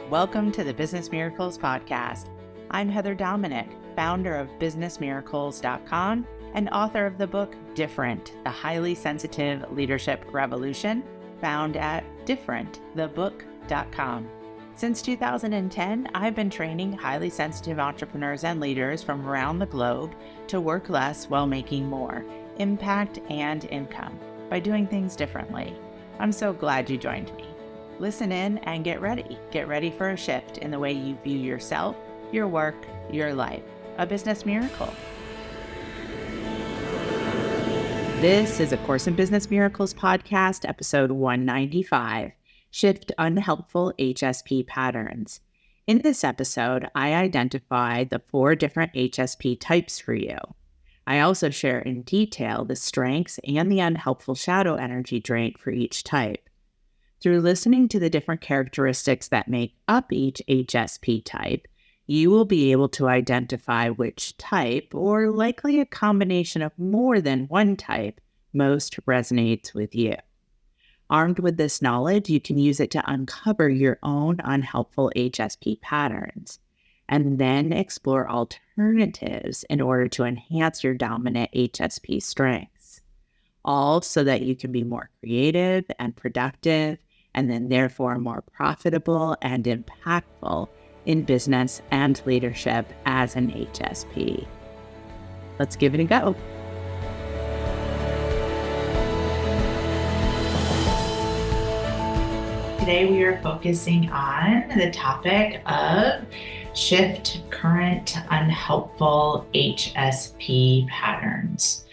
Welcome to the Business Miracles Podcast. I'm Heather Dominic, founder of BusinessMiracles.com and author of the book Different, the Highly Sensitive Leadership Revolution, found at differentthebook.com. Since 2010, I've been training highly sensitive entrepreneurs and leaders from around the globe to work less while making more impact and income by doing things differently. I'm so glad you joined me. Listen in and get ready. Get ready for a shift in the way you view yourself, your work, your life. A business miracle. This is a Course in Business Miracles podcast, episode 195, Shift Unhelpful HSP Patterns. In this episode, I identified the 4 different HSP types for you. I also share in detail the strengths and the unhelpful shadow energy trait for each type. Through listening to the different characteristics that make up each HSP type, you will be able to identify which type, or likely a combination of more than one type, most resonates with you. Armed with this knowledge, you can use it to uncover your own unhelpful HSP patterns, and then explore alternatives in order to enhance your dominant HSP strengths, all so that you can be more creative and productive, and then therefore more profitable and impactful in business and leadership as an HSP. Let's give it a go. Today we are focusing on the topic of shift current unhelpful HSP patterns.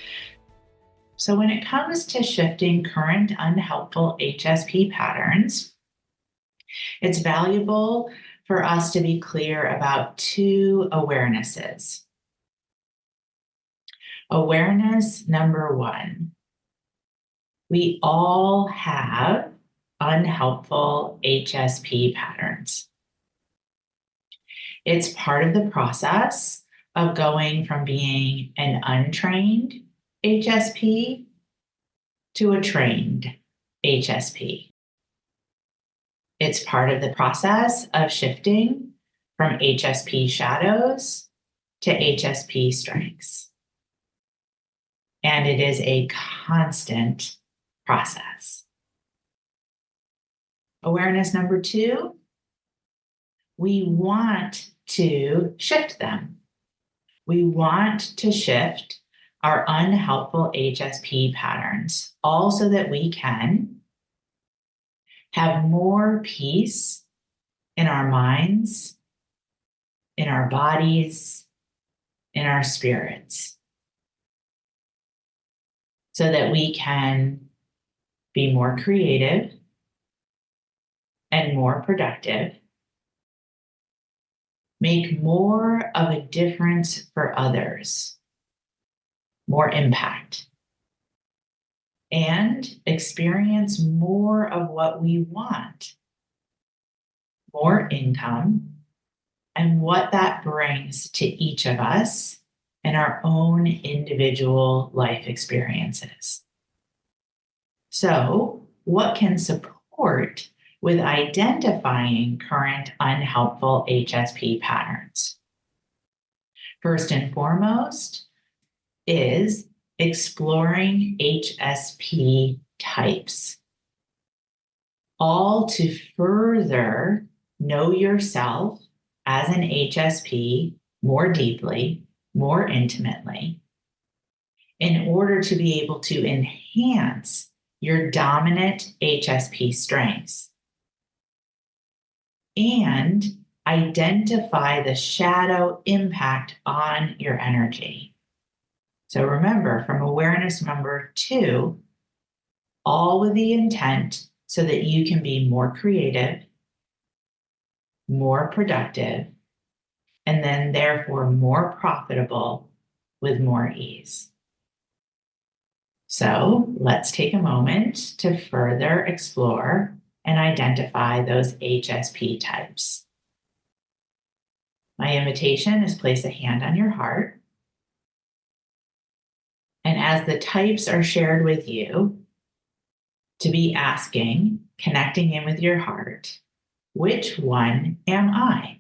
So when it comes to shifting current unhelpful HSP patterns, it's valuable for us to be clear about 2 awarenesses. Awareness number 1, we all have unhelpful HSP patterns. It's part of the process of going from being an untrained HSP to a trained HSP. It's part of the process of shifting from HSP shadows to HSP strengths. And it is a constant process. Awareness number 2, we want to shift them. We want to shift our unhelpful HSP patterns, all so that we can have more peace in our minds, in our bodies, in our spirits, so that we can be more creative and more productive, make more of a difference for others, more impact, and experience more of what we want, more income, and what that brings to each of us in our own individual life experiences. So, what can support with identifying current unhelpful HSP patterns? First and foremost is exploring HSP types, all to further know yourself as an HSP more deeply, more intimately, in order to be able to enhance your dominant HSP strengths and identify the shadow impact on your energy. So remember, from awareness number 2, all with the intent so that you can be more creative, more productive, and then therefore more profitable with more ease. So let's take a moment to further explore and identify those HSP types. My invitation is place a hand on your heart. And as the types are shared with you, to be asking, connecting in with your heart, which one am I?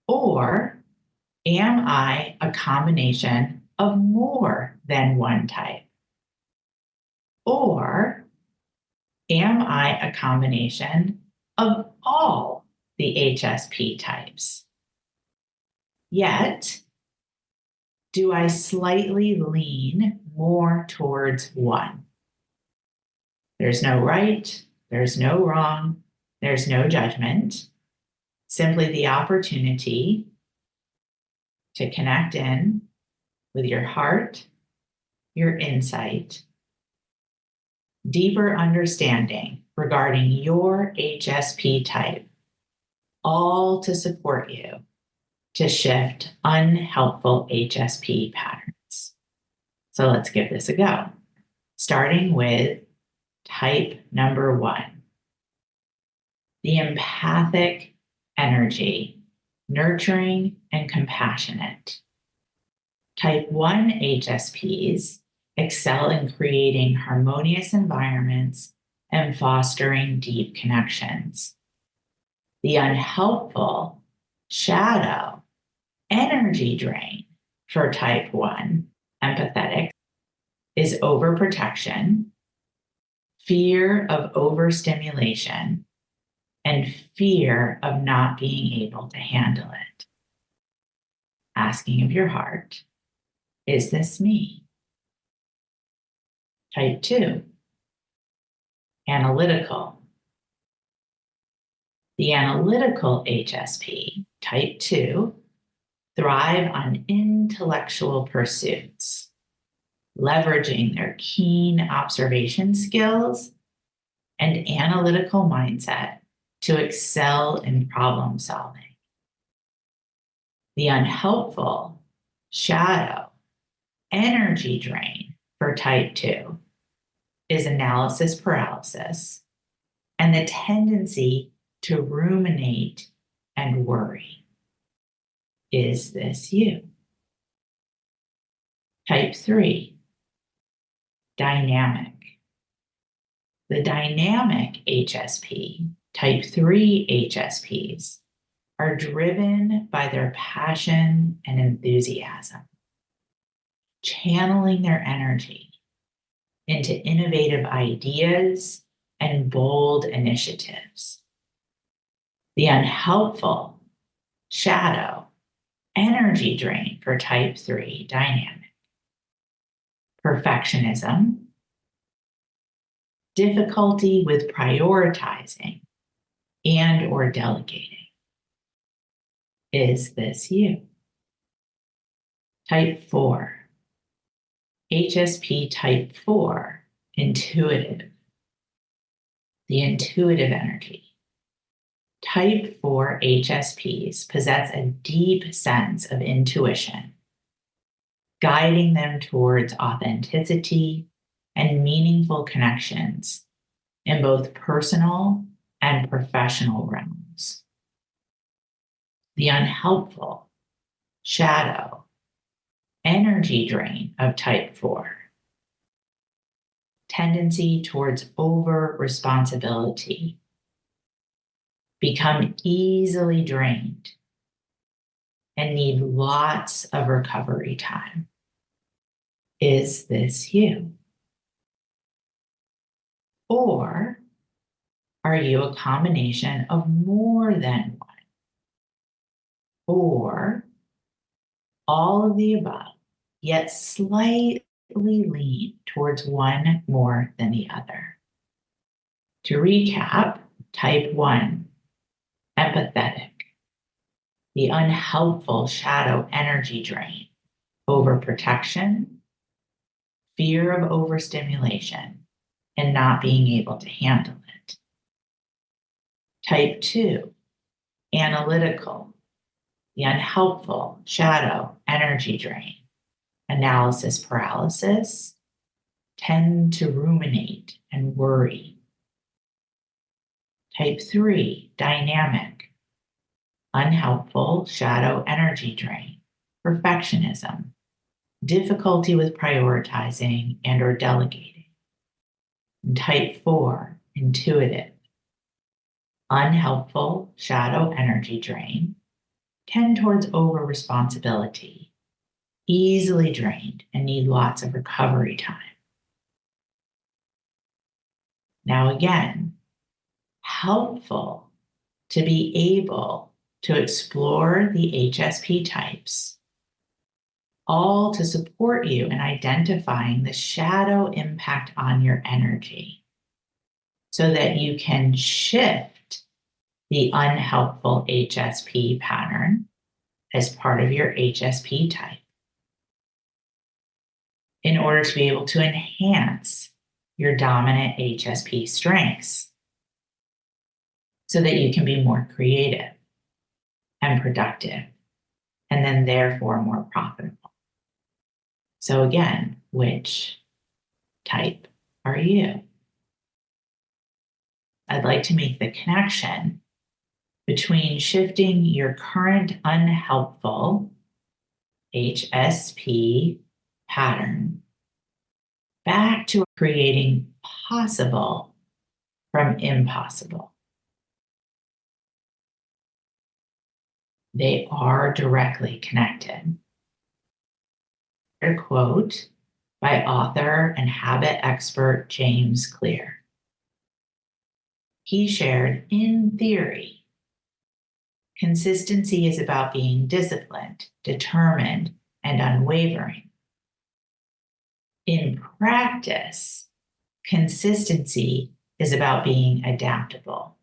Or am I a combination of more than one type? Or am I a combination of all the HSP types? Yet, do I slightly lean more towards one? There's no right, there's no wrong, there's no judgment, simply the opportunity to connect in with your heart, your insight, deeper understanding regarding your HSP type, all to support you to shift unhelpful HSP patterns. So let's give this a go. Starting with type number 1, the empathic energy, nurturing and compassionate. Type 1 HSPs excel in creating harmonious environments and fostering deep connections. The unhelpful shadow energy drain for type 1 empathetic is overprotection, fear of overstimulation, and fear of not being able to handle it. Asking of your heart, is this me? Type 2, analytical. The analytical HSP, type 2, thrive on intellectual pursuits, leveraging their keen observation skills and analytical mindset to excel in problem solving. The unhelpful shadow energy drain for type 2 is analysis paralysis and the tendency to ruminate and worry. Is this you? Type 3, dynamic. The dynamic HSP, type 3 HSPs, are driven by their passion and enthusiasm, channeling their energy into innovative ideas and bold initiatives. The unhelpful shadow energy drain for type 3 dynamic. Perfectionism, difficulty with prioritizing and or delegating. Is this you? Type 4, HSP type 4, intuitive. The intuitive energy. Type 4 HSPs possess a deep sense of intuition, guiding them towards authenticity and meaningful connections in both personal and professional realms. The unhelpful shadow energy drain of type 4. Tendency towards over responsibility. Become easily drained and need lots of recovery time. Is this you? Or are you a combination of more than one? Or all of the above, yet slightly lean towards one more than the other? To recap, type 1, empathetic. The unhelpful shadow energy drain, overprotection, fear of overstimulation, and not being able to handle it. Type 2, analytical. The unhelpful shadow energy drain, analysis paralysis, tend to ruminate and worry. Type 3, dynamic. Unhelpful shadow energy drain, perfectionism, difficulty with prioritizing and or delegating. And type 4, intuitive. unhelpful shadow energy drain tend towards over responsibility, easily drained, and need lots of recovery time. Now, again, helpful to be able to explore the HSP types, all to support you in identifying the shadow impact on your energy so that you can shift the unhelpful HSP pattern as part of your HSP type in order to be able to enhance your dominant HSP strengths so that you can be more creative and productive and then therefore more profitable. So again, which type are you? I'd like to make the connection between shifting your current unhelpful HSP pattern back to creating possible from impossible. They are directly connected. A quote by author and habit expert James Clear. He shared, in theory, consistency is about being disciplined, determined, and unwavering. In practice, consistency is about being adaptable.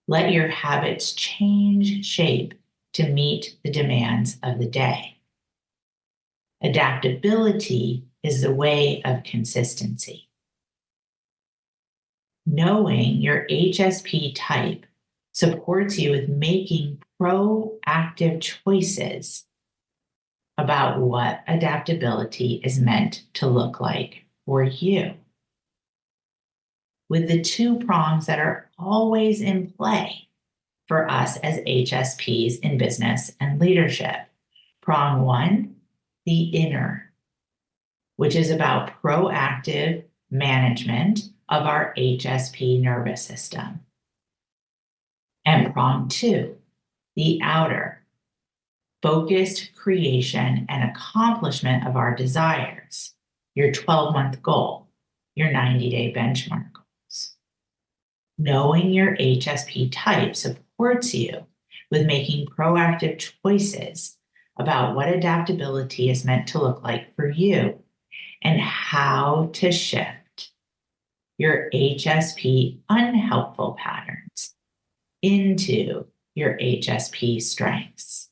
Let your habits change shape to meet the demands of the day. Adaptability is the way of consistency. Knowing your HSP type supports you with making proactive choices about what adaptability is meant to look like for you. With the two prongs that are always in play for us as HSPs in business and leadership. Prong one, the inner, which is about proactive management of our HSP nervous system. And prong two, the outer, focused creation and accomplishment of our desires, your 12-month goal, your 90-day benchmark goals. Knowing your HSP type supports you with making proactive choices about what adaptability is meant to look like for you and how to shift your HSP unhelpful patterns into your HSP strengths.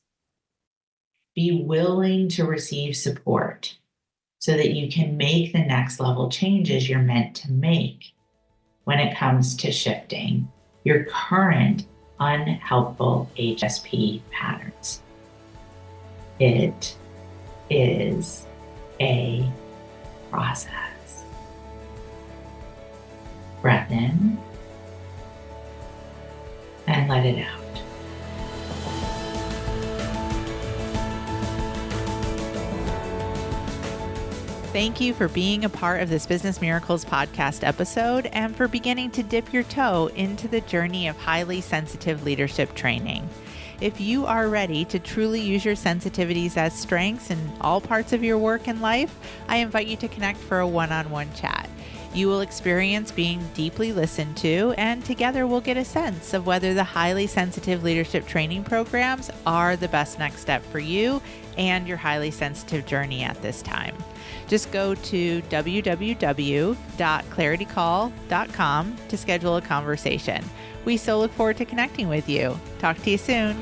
Be willing to receive support so that you can make the next level changes you're meant to make when it comes to shifting your current unhelpful HSP patterns. It is a process. Breath in and let it out. Thank you for being a part of this Business Miracles podcast episode and for beginning to dip your toe into the journey of highly sensitive leadership training. If you are ready to truly use your sensitivities as strengths in all parts of your work and life, I invite you to connect for a one-on-one chat. You will experience being deeply listened to, and together we'll get a sense of whether the highly sensitive leadership training programs are the best next step for you and your highly sensitive journey at this time. Just go to www.claritycall.com to schedule a conversation. We so look forward to connecting with you. Talk to you soon.